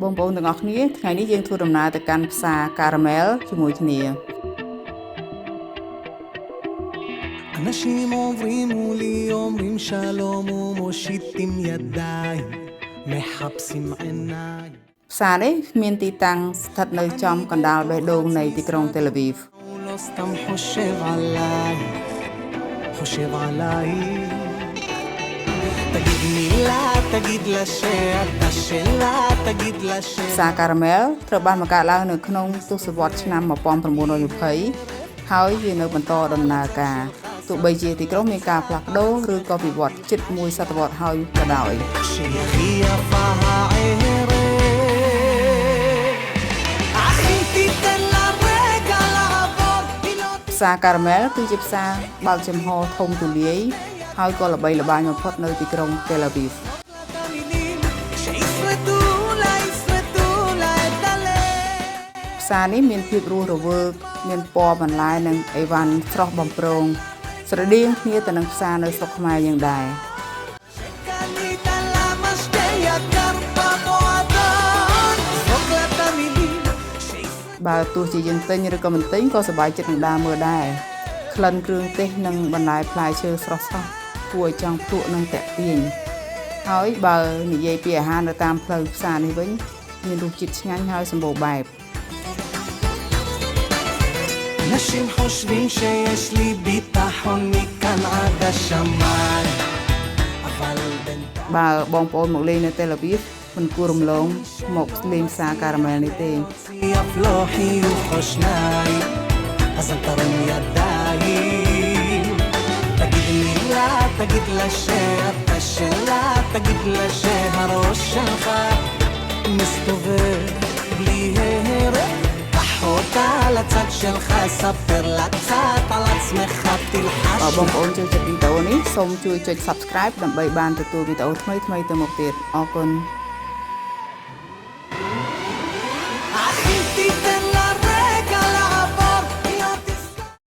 បងប្អូនទាំងអស់គ្នាថ្ងៃនេះយើងធ្វើដំណើរទៅកាន់ផ្សារការ៉ាមែលជាមួយគ្នា אנשים עוברים מולי אומרים שלום ומושיטים ידיים מחפשים עיניים ផ្សារនេះមានទីតាំងស្ថិតនៅចំកណ្ដាលបេះដូងនៃទីក្រុង Tel Aviv הוא לא סתם חושב עליי חושב עליי תגיד מילה תגיד לה שאתה שלה תגיד לה ផ្សារការ៉ាមែលត្រូវបានបង្កើតឡើងនៅក្នុងទសវត្សរ៍ឆ្នាំ 1920 ហើយវានៅបន្តដំណើរការទោះបីជាទីក្រុងមានការផ្លាស់ប្ដូរឬក៏វិវត្តជិតមួយសតវត្សរ៍ហើយក៏ដោយ שהכי יפה הערב אך אם תיתן לה רגע לעבור היא לא ផ្សារការ៉ាមែលគឺជាផ្សារបើកចំហធំទូលាយហើយក៏ល្បីល្បាញបំផុតនៅទីក្រុង Tel Aviv את המילים שישרטו לה את הלב ផ្សារនេះមានភាពរស់រវើកមានពណ៌បន្លែនិងអីវ៉ាន់ស្រស់បំព្រងស្រដៀងគ្នាទៅនឹងផ្សារនៅស្រុកខ្មែរយ៉ាងដែរ קנית לה משקה יקר במועדון זרוק לה את המילים שישרטו បើទោះជាយើងទិញឬក៏មិនទិញក៏សប្បាយចិត្តនឹងដើរមើលដែរក្លិនគ្រឿងទេសនិងបន្លែផ្លែឈើស្រស់ៗគួរឲ្យចង់ភ្លក់និងទាក់ទាញហើយបើនិយាយពីអាហារនៅតាមផ្លូវផ្សារនេះវិញមានរសជាតិឆ្ងាញ់ហើយសម្បូរបែប אנשים חושבים שיש לי ביטחון מכאן עד השמיים אבל בינתיים បើបងប្អូនមកលេងនៅ Tel Aviv មិនគួររំលងមកលេងផ្សារការ៉ាមែលនេះទេ אף לא חיוך או שניים אז אל תרים ידיים תגיד מילה תגיד לה שאתה שלה תגיד לה שהראש שלך מסתובב בלי הרף קח אותה לצד שלך ספר לה קצת על עצמך תלחש បើបងប្អូនចូលចិត្តវីដេអូនេះសូមជួយចុច Subscribe ដើម្បីបានទទួលវីដេអូថ្មីៗទៅមុខទៀតអរគុណ